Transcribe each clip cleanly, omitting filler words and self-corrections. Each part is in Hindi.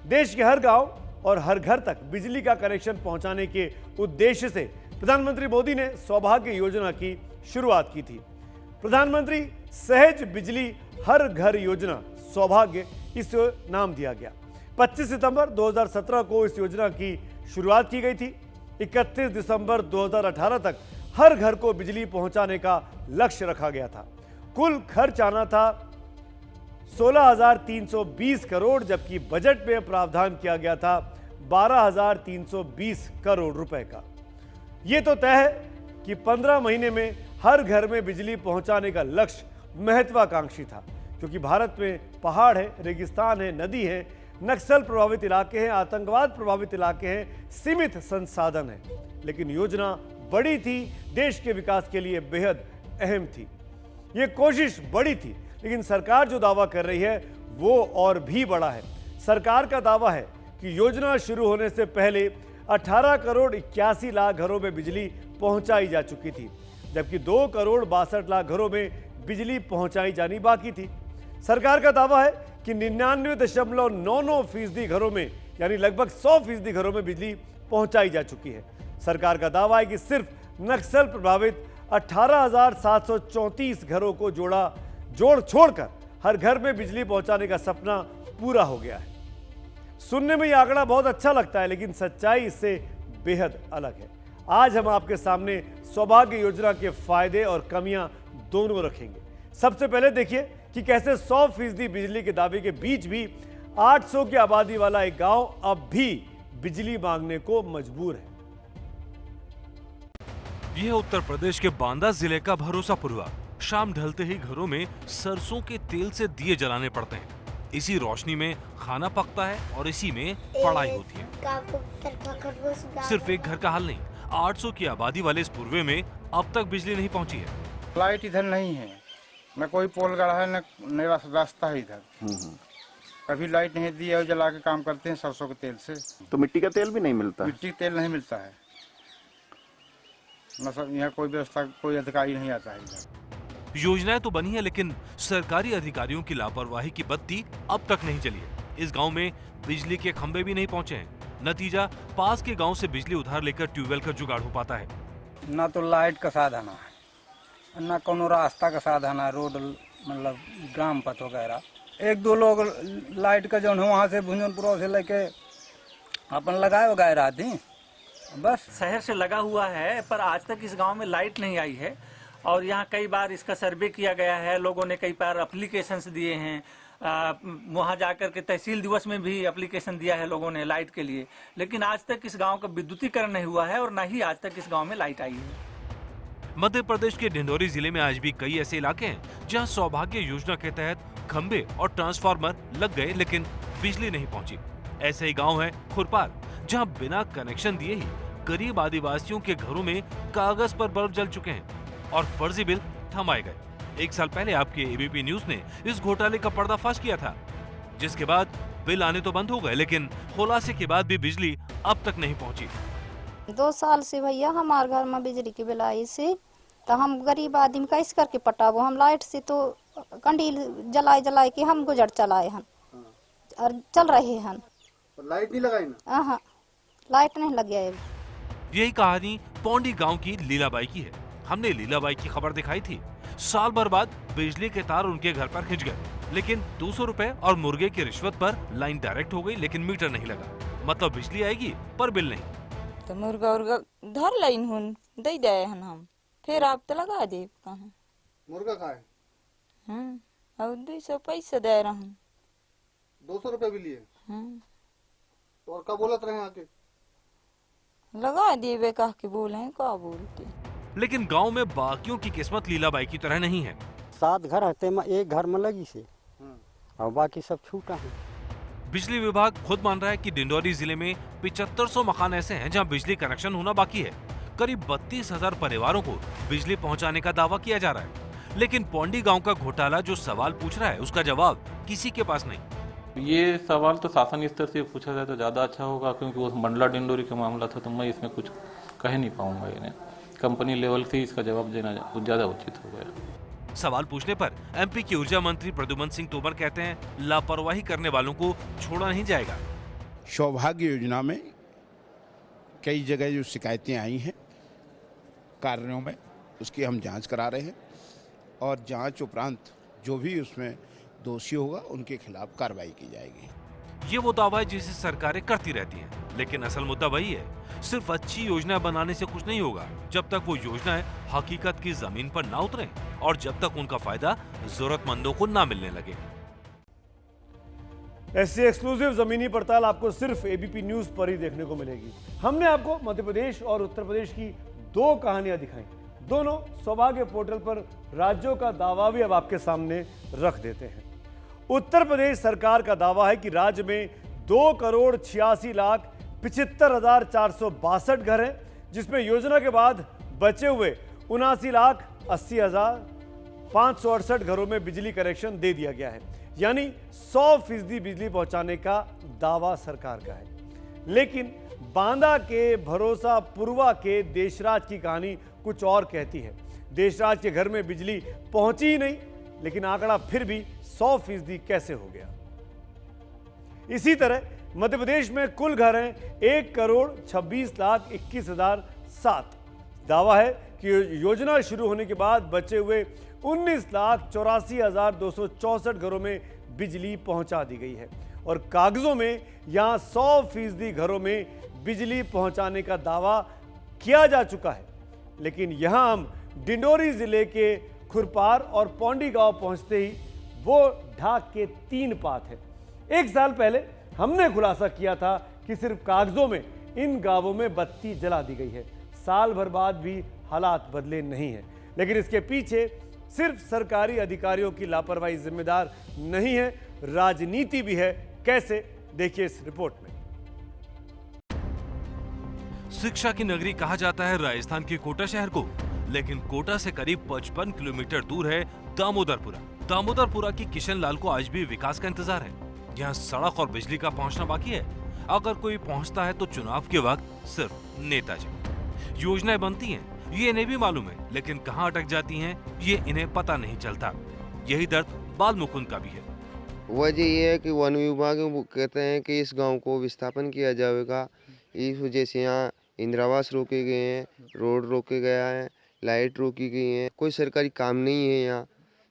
देश के हर गांव और हर घर तक बिजली का कनेक्शन पहुंचाने के उद्देश्य से प्रधानमंत्री मोदी ने सौभाग्य योजना की शुरुआत की थी। प्रधानमंत्री सहज बिजली हर घर योजना सौभाग्य इसे नाम दिया गया। 25 सितंबर 2017 को इस योजना की शुरुआत की गई थी। 31 दिसंबर 2018 तक हर घर को बिजली पहुंचाने का लक्ष्य रखा गया था। कुल खर्च आना था 16,320 करोड़, जबकि बजट में प्रावधान किया गया था 12,320 करोड़ रुपए का। यह तो तय है कि 15 महीने में हर घर में बिजली पहुंचाने का लक्ष्य महत्वाकांक्षी था, क्योंकि भारत में पहाड़ है, रेगिस्तान है, नदी है, नक्सल प्रभावित इलाके हैं, आतंकवाद प्रभावित इलाके हैं, सीमित संसाधन है। लेकिन योजना बड़ी थी, देश के विकास के लिए बेहद अहम थी। ये कोशिश बड़ी थी, लेकिन सरकार जो दावा कर रही है वो और भी बड़ा है। सरकार का दावा है कि योजना शुरू होने से पहले 18 करोड़ 81 लाख घरों में बिजली पहुंचाई जा चुकी थी, जबकि 2 करोड़ 62 लाख घरों में बिजली पहुंचाई जानी बाकी थी। सरकार का दावा है कि 99.99% घरों में, यानी लगभग 100% घरों में बिजली पहुंचाई जा चुकी है। सरकार का दावा है कि सिर्फ नक्सल प्रभावित 18,734 घरों को छोड़कर हर घर में बिजली पहुंचाने का सपना पूरा हो गया है। सुनने में यह आंकड़ा बहुत अच्छा लगता है, लेकिन सच्चाई इससे बेहद अलग है। आज हम आपके सामने सौभाग्य योजना के फायदे और कमियां दोनों रखेंगे। सबसे पहले देखिए कि कैसे 100% बिजली के दावे के बीच भी 800 की आबादी वाला एक गांव अब भी बिजली मांगने को मजबूर है। यह उत्तर प्रदेश के बांदा जिले का भरोसापुरवा। शाम ढलते ही घरों में सरसों के तेल से दिए जलाने पड़ते हैं। इसी रोशनी में खाना पकता है और इसी में पढ़ाई होती है। सिर्फ एक घर का हाल नहीं, 800 की आबादी वाले इस पूर्वे में अब तक बिजली नहीं पहुंची है। लाइट इधर नहीं है, न कोई पोल गड़ा है, न रास्ता है इधर। कभी लाइट नहीं दी है, जला के काम करते हैं सरसों के तेल से। तो मिट्टी का तेल भी नहीं मिलता? मिट्टी का तेल नहीं मिलता है, न सब यहाँ कोई व्यवस्था, कोई अधिकारी नहीं आता है इधर। योजनाएं तो बनी है, लेकिन सरकारी अधिकारियों की लापरवाही की बत्ती अब तक नहीं जली है। इस गांव में बिजली के खंभे भी नहीं पहुंचे हैं। नतीजा, पास के गांव से बिजली उधार लेकर ट्यूबवेल का जुगाड़ हो पाता है। ना तो लाइट का साधन है, ना कोनो रास्ता का साधन है, रोड मतलब ग्राम पथ वगैरह। 1-2 लोग लाइट का जो है वहाँ से भुंजनपुर से लेके अपन लगाए वगैरह थी, बस। शहर से लगा हुआ है, पर आज तक इस गांव में लाइट नहीं आई है। और यहाँ कई बार इसका सर्वे किया गया है, लोगों ने कई बार एप्लीकेशंस दिए हैं। वहाँ जाकर के तहसील दिवस में भी एप्लीकेशन दिया है लोगों ने लाइट के लिए, लेकिन आज तक इस गांव का विद्युतीकरण नहीं हुआ है और न ही आज तक इस गांव में लाइट आई है। मध्य प्रदेश के डिंडोरी जिले में आज भी कई ऐसे इलाके हैं जहां सौभाग्य योजना के तहत खंबे और ट्रांसफार्मर लग गए, लेकिन बिजली नहीं पहुंची। ऐसे ही गांव है खुरपार, जहां बिना कनेक्शन दिए ही गरीब आदिवासियों के घरों में कागज पर बल्ब जल चुके हैं और फर्जी बिल थमाए गए। 1 साल पहले आपके एबीपी न्यूज ने इस घोटाले का पर्दाफाश किया था, जिसके बाद बिल आने तो बंद हो गए, लेकिन खुलासे के बाद भी बिजली अब तक नहीं पहुंची। 2 साल से भैया हमारे घर में बिजली की बिल आई से, तो हम गरीब आदमी कैसे करके पटाबो। हम लाइट से तो कंडील जलाए के हम गुजर चलाए हन और चल रहे हन। लाइट नहीं लगाई ना? हाँ, लाइट नहीं लग गया। यही कहानी पौंडी गांव की लीलाबाई की है। हमने लीलाबाई की खबर दिखाई थी। साल भर बाद बिजली के तार उनके घर पर खिंच गए, लेकिन 200 रुपए और मुर्गे की रिश्वत पर लाइन डायरेक्ट हो गई, लेकिन मीटर नहीं लगा। मतलब बिजली आएगी पर बिल नहीं। तो मुर्गा धर लाइन हुन दे दे हम, फिर आप तो लगा दे कहाँ मुर्गा खाए। और 200 पैसा दे रहा हूँ। 200 रुपए भी लिए? तो और क्या बोलत रहे आके? लगा दिए कह के बोले, क्या बोलते। लेकिन गांव में बाकियों की किस्मत लीलाबाई की तरह नहीं है। 7 घर हते में एक घर में लगी से और बाकी सब छूटा है। बिजली विभाग खुद मान रहा है कि डिंडोरी जिले में 7500 मकान ऐसे हैं जहां बिजली कनेक्शन होना बाकी है। करीब 32,000 परिवारों को बिजली पहुंचाने का दावा किया जा रहा है, लेकिन पौंडी गांव का घोटाला जो सवाल पूछ रहा है उसका जवाब किसी के पास नहीं। ये सवाल तो शासन स्तर से पूछा जाए तो ज्यादा अच्छा होगा, क्योंकि वो मंडला डिंडोरी का मामला था, तो मैं इसमें कुछ कह नहीं पाऊंगा। इन्हें कंपनी लेवल से इसका जवाब देना ज्यादा उचित होगा। सवाल पूछने पर एमपी के ऊर्जा मंत्री प्रद्युमन सिंह तोमर कहते हैं लापरवाही करने वालों को छोड़ा नहीं जाएगा। सौभाग्य योजना में कई जगह जो शिकायतें आई हैं कार्यों में, उसकी हम जांच करा रहे हैं और जांच उपरांत जो भी उसमें दोषी होगा उनके खिलाफ कार्रवाई की जाएगी। ये वो दावा है जिसे सरकारें करती रहती हैं, लेकिन असल मुद्दा वही है, सिर्फ अच्छी योजना बनाने से कुछ नहीं होगा जब तक वो योजनाएं हकीकत की जमीन पर ना उतरे और जब तक उनका फायदा जरूरतमंदों को ना मिलने लगे। ऐसी एक्सक्लूसिव जमीनी पड़ताल आपको सिर्फ एबीपी न्यूज पर ही देखने को मिलेगी। हमने आपको मध्य प्रदेश और उत्तर प्रदेश की दो कहानियां दिखाई, दोनों सौभाग्य पोर्टल पर राज्यों का दावा भी अब आपके सामने रख देते हैं। उत्तर प्रदेश सरकार का दावा है कि राज्य में 2,86,75,462 घर हैं, जिसमें योजना के बाद बचे हुए 79,80,568 घरों में बिजली कनेक्शन दे दिया गया है, यानी 100% बिजली पहुंचाने का दावा सरकार का है। लेकिन बांदा के भरोसा पुरवा के देशराज की कहानी कुछ और कहती है। देशराज के घर में बिजली पहुंची ही नहीं, लेकिन आंकड़ा फिर भी 100% कैसे हो गया। इसी तरह मध्य प्रदेश में कुल घर हैं 1,26,21,007। दावा है कि योजना शुरू होने के बाद बचे हुए 19,84,264 घरों में बिजली पहुंचा दी गई है और कागजों में यहां 100% घरों में बिजली पहुंचाने का दावा किया जा चुका है। लेकिन यहां हम डिंडोरी जिले के खुरपार और पौंडी गांव पहुंचते ही वो ढाक के 3 पात है। 1 साल पहले हमने खुलासा किया था कि सिर्फ कागजों में इन गांवों में बत्ती जला दी गई है। साल भर बाद भी हालात बदले नहीं हैं, लेकिन इसके पीछे सिर्फ सरकारी अधिकारियों की लापरवाही जिम्मेदार नहीं है, राजनीति भी है। कैसे, देखिए इस रिपोर्ट में। शिक्षा की नगरी कहा जाता है राजस्थान के कोटा शहर को, लेकिन कोटा से करीब 55 किलोमीटर दूर है दामोदरपुरा। दामोदरपुरा की किशन लाल को आज भी विकास का इंतजार है। यहाँ सड़क और बिजली का पहुंचना बाकी है। अगर कोई पहुंचता है तो चुनाव के वक्त सिर्फ नेताजी। योजनाएं बनती हैं, ये इन्हें भी मालूम है, लेकिन कहाँ अटक जाती हैं ये इन्हें पता नहीं चलता। यही दर्द बाल मुकुंद का भी है। वजह ये है कि वन विभाग कहते हैं कि इस गांव को विस्थापन किया जाएगा। इस वजह से यहाँ इंदिरावास रोके गए हैं, रोड रोके गया है, लाइट रोकी गई है। कोई सरकारी काम नहीं है, यहाँ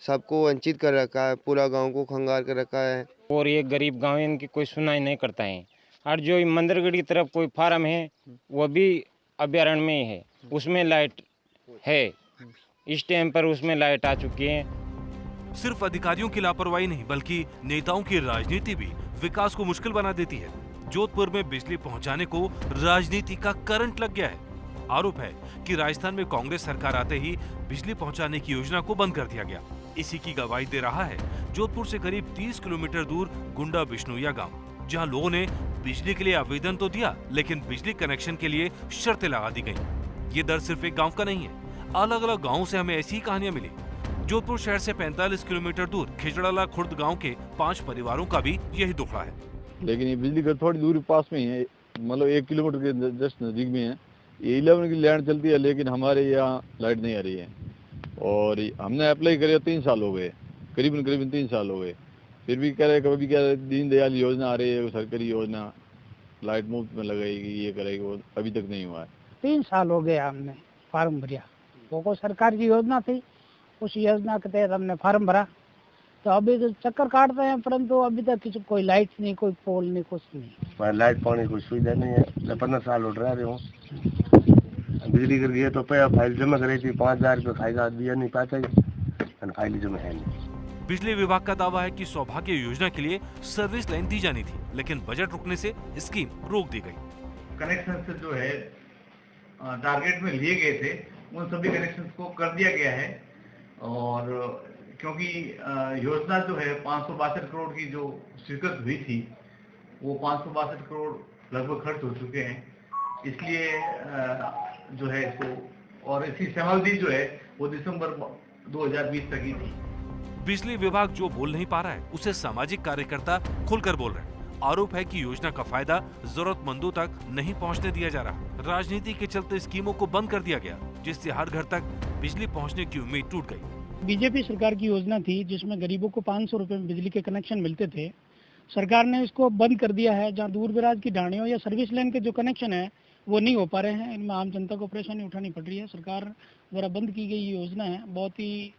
सबको वंचित कर रखा है, पूरा गांव को खंगार कर रखा है। और ये गरीब गांव है, इनकी कोई सुनाई नहीं करता है। और जो मंदिरगढ़ की तरफ कोई फार्म है वो भी अभ्यारण्य में ही है, उसमें लाइट है। इस टाइम पर उसमें लाइट आ चुकी है। सिर्फ अधिकारियों की लापरवाही नहीं बल्कि नेताओं की राजनीति भी विकास को मुश्किल बना देती है। जोधपुर में बिजली पहुंचाने को राजनीति का करंट लग गया है। आरोप है कि राजस्थान में कांग्रेस सरकार आते ही बिजली पहुंचाने की योजना को बंद कर दिया गया। इसी की गवाही दे रहा है जोधपुर से करीब 30 किलोमीटर दूर गुंडा बिश्नोइया गांव, जहां लोगों ने बिजली के लिए आवेदन तो दिया, लेकिन बिजली कनेक्शन के लिए शर्तें लगा दी गयी। ये दर्द सिर्फ एक गाँव का नहीं है, अलग अलग गाँव से हमें ऐसी कहानियां मिली। जोधपुर शहर से 45 किलोमीटर दूर खिजड़ाला खुर्द गांव के 5 परिवारों का भी यही दुखड़ा है। लेकिन ये बिजली घर थोड़ी दूरी पास में ही है, मतलब 1 किलोमीटर के जस्ट नजदीक में है। ये 11 की लाइन चलती है, लेकिन हमारे यहाँ लाइट नहीं आ रही है। और हमने अप्लाई करे 3 साल हो गए, करीबन 3 साल हो गए, फिर भी कह रहे, कभी कह रहे दीनदयाल योजना आ रही है, सरकारी योजना, लाइट मुफ्त में लगाएगी, ये करेगी, वो अभी तक नहीं हुआ है। 3 साल हो गया हमने फार्म भरिया, वो सरकार की योजना थी, उस योजना के तहत हमने फार्म भरा। तो अभी तो चक्कर काटते हैं, परंतु अभी तक किसी कोई लाइट नहीं, कोई पोल नहीं, कुछ नहीं। लाइट पानी कोई सुविधा नहीं है। मैं 15 साल उठ रहा हूँ, बिजली कर गया तो फाइल जमा कराई थी, 5,000 रुपये फायदा दिया नहीं पाता, फाइल जमा है नहीं। बिजली विभाग का दावा है कि सौभाग्य योजना के लिए सर्विस लाइन दी जानी थी, लेकिन बजट रुकने से स्कीम रोक दी गई। कनेक्शन जो है टारगेट में लिए गए थे, उन सभी कनेक्शन को कर दिया गया है। और क्योंकि योजना जो है 562 करोड़ की जो स्वीकृत हुई थी, वो 562 करोड़ लगभग खर्च हो चुके हैं, इसलिए जो है इसको, और इसकी समयावधि जो है वो दिसंबर 2020 तक ही थी। बिजली विभाग जो बोल नहीं पा रहा है उसे सामाजिक कार्यकर्ता खुलकर बोल रहे हैं। आरोप है कि योजना का फायदा जरूरतमंदों तक नहीं पहुंचने दिया जा रहा। राजनीति के चलते स्कीमों को बंद कर दिया गया, जिससे हर घर तक बिजली पहुंचने की उम्मीद टूट गई। बीजेपी सरकार की योजना थी जिसमें गरीबों को 500 रुपए में बिजली के कनेक्शन मिलते थे। सरकार ने इसको बंद कर दिया है। जहाँ दूर दराज की ढाणियों या सर्विस लाइन के जो कनेक्शन है वो नहीं हो पा रहे हैं, इनमें आम जनता को परेशानी उठानी पड़ रही है। सरकार द्वारा बंद की गई ये योजना है, बहुत ही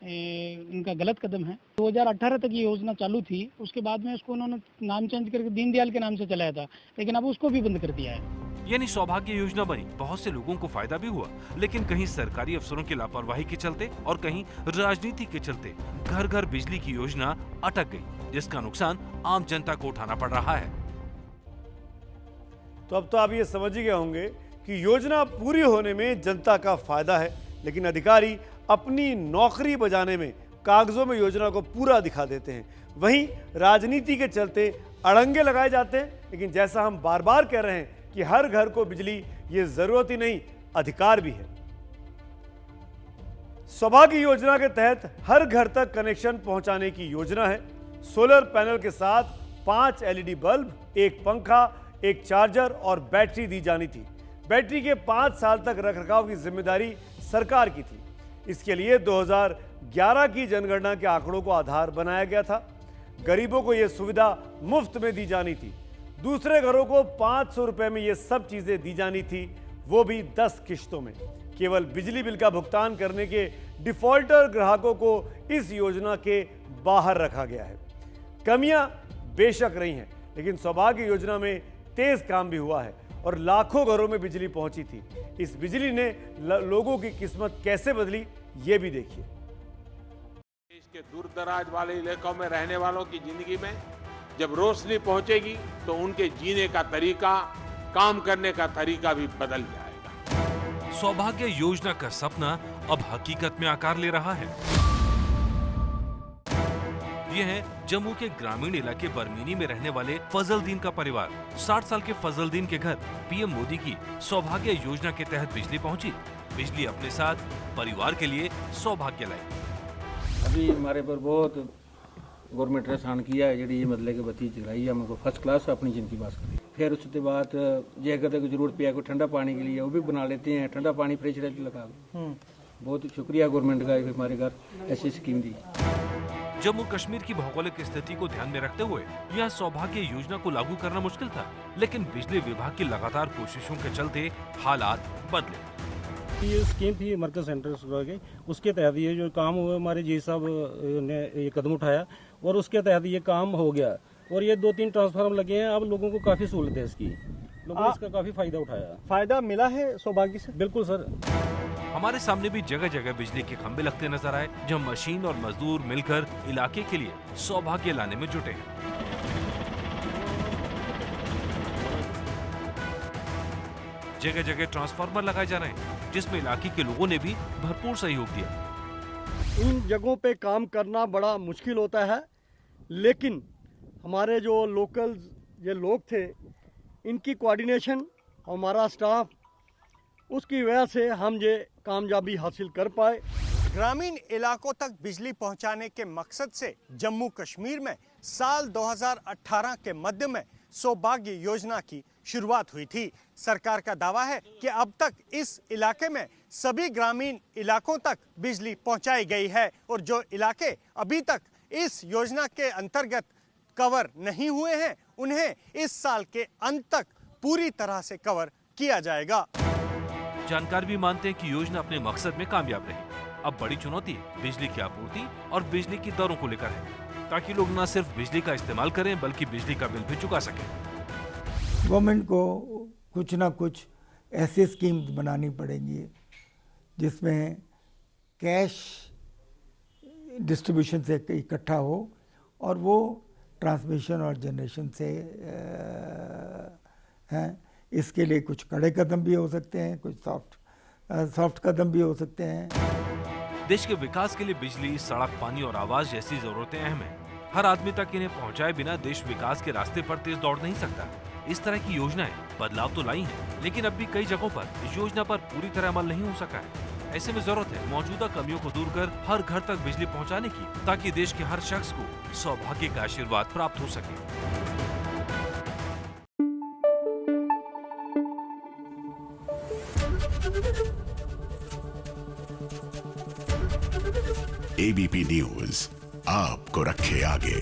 इनका गलत कदम है। 2018 तक ये योजना चालू थी, उसके बाद में उसको उन्होंने नाम चेंज करके दीनदयाल के नाम से चलाया था, लेकिन अब उसको भी बंद कर दिया है। यानी सौभाग्य योजना बनी, बहुत से लोगों को फायदा भी हुआ, लेकिन कहीं सरकारी अफसरों की लापरवाही के चलते और कहीं राजनीति के चलते घर घर बिजली की योजना अटक गई, जिसका नुकसान आम जनता को उठाना पड़ रहा है। तो अब तो आप ये समझ ही गए होंगे कि योजना पूरी होने में जनता का फायदा है, लेकिन अधिकारी अपनी नौकरी बजाने में कागजों में योजना को पूरा दिखा देते हैं। वहीं राजनीति के चलते अड़ंगे लगाए जाते हैं, लेकिन जैसा हम बार बार कह रहे हैं कि हर घर को बिजली ये जरूरत ही नहीं, अधिकार भी है। सौभाग्य योजना के तहत हर घर तक कनेक्शन पहुंचाने की योजना है। सोलर पैनल के साथ 5 LED बल्ब, एक पंखा, एक चार्जर और बैटरी दी जानी थी। बैटरी के 5 साल तक रखरखाव की जिम्मेदारी सरकार की थी। इसके लिए 2011 की जनगणना के आंकड़ों को आधार बनाया गया था। गरीबों को यह सुविधा मुफ्त में दी जानी थी। दूसरे घरों को 500 रुपए में ये सब चीजें दी जानी थी, वो भी 10 किश्तों में। केवल बिजली बिल का भुगतान करने के डिफॉल्टर ग्राहकों को इस योजना के बाहर रखा गया है। कमियां बेशक रही हैं, लेकिन सौभाग्य योजना में तेज काम भी हुआ है और लाखों घरों में बिजली पहुंची थी। इस बिजली ने लोगों की किस्मत कैसे बदली, ये भी देखिए। देश के दूर दराज वाले इलाकों में रहने वालों की जिंदगी में जब रोशनी पहुंचेगी तो उनके जीने का तरीका, काम करने का तरीका भी बदल जाएगा। सौभाग्य योजना का सपना अब हकीकत में आकार ले रहा है। ये है जम्मू के ग्रामीण इलाके बरमीनी में रहने वाले फजलदीन का परिवार। 60 साल के फजलदीन के घर पीएम मोदी की सौभाग्य योजना के तहत बिजली पहुंची। बिजली अपने साथ परिवार के लिए सौभाग्य लाई। अभी हमारे पर बहुत गवर्नमेंट ने आसान किया है, जी मतलब कि बत्ती जलाई है, हमको फर्स्ट क्लास अपनी जिंदगी पास करी। फिर उसके बाद जगह को जरूरत पिया को ठंडा पानी के लिए वो भी बना लेते हैं, ठंडा पानी फ्रिज लगा। बहुत शुक्रिया गवर्नमेंट का, हमारे घर ऐसी स्कीम दी। जम्मू कश्मीर की भौगोलिक स्थिति को ध्यान में रखते हुए यह सौभाग्य योजना को लागू करना मुश्किल था, लेकिन बिजली विभाग की लगातार कोशिशों के चलते हालात बदले। ये स्कीम थी मरकज सेंटर की, उसके तहत ये जो काम हुआ, हमारे जी साहब ने ये कदम उठाया और उसके तहत ये काम हो गया और ये 2-3 ट्रांसफार्मर लगे हैं। अब लोगों को काफी सहूलत है इसकी, लोगों ने इसका काफी फायदा उठाया। फायदा मिला है सौभाग्य से? बिल्कुल सर। हमारे सामने भी जगह जगह बिजली के खंभे लगते नजर आए, जब मशीन और मजदूर मिलकर इलाके के लिए सौभाग्य लाने में जुटे हैं। जगह जगह ट्रांसफार्मर लगाए जा रहे हैं, जिसमें इलाके के लोगों ने भी भरपूर सहयोग दिया। इन जगहों पे काम करना बड़ा मुश्किल होता है, लेकिन हमारे जो लोकल ये लोग थे, इनकी कोऑर्डिनेशन, हमारा स्टाफ, उसकी वजह से हम ये कामयाबी हासिल कर पाए। ग्रामीण इलाकों तक बिजली पहुंचाने के मकसद से जम्मू कश्मीर में साल 2018 के मध्य में सौभाग्य योजना की शुरुआत हुई थी। सरकार का दावा है कि अब तक इस इलाके में सभी ग्रामीण इलाकों तक बिजली पहुंचाई गई है और जो इलाके अभी तक इस योजना के अंतर्गत कवर नहीं हुए हैं, उन्हें इस साल के अंत तक पूरी तरह से कवर किया जाएगा। जानकार भी मानते हैं कि योजना अपने मकसद में कामयाब रही। अब बड़ी चुनौती बिजली की आपूर्ति और बिजली की दरों को लेकर है, ताकि लोग न सिर्फ बिजली का इस्तेमाल करें बल्कि बिजली का बिल भी चुका सकें। गवर्नमेंट को कुछ ना कुछ ऐसी स्कीम बनानी पड़ेगी जिसमें कैश डिस्ट्रीब्यूशन से इकट्ठा हो और वो ट्रांसमिशन और जनरेशन से हैं। इसके लिए कुछ कड़े कदम भी हो सकते हैं, कुछ सॉफ्ट कदम भी हो सकते हैं। देश के विकास के लिए बिजली, सड़क, पानी और आवास जैसी जरूरतें अहम हैं। हर आदमी तक इन्हें पहुंचाए बिना देश विकास के रास्ते पर तेज दौड़ नहीं सकता। इस तरह की योजनाएं बदलाव तो लाई हैं, लेकिन अब भी कई जगहों पर इस योजना पर पूरी तरह अमल नहीं हो सका है। ऐसे में जरूरत है मौजूदा कमियों को दूर कर हर घर तक बिजली पहुंचाने की, ताकि देश के हर शख्स को सौभाग्य का आशीर्वाद प्राप्त हो सके। ABP न्यूज आपको रखे आगे।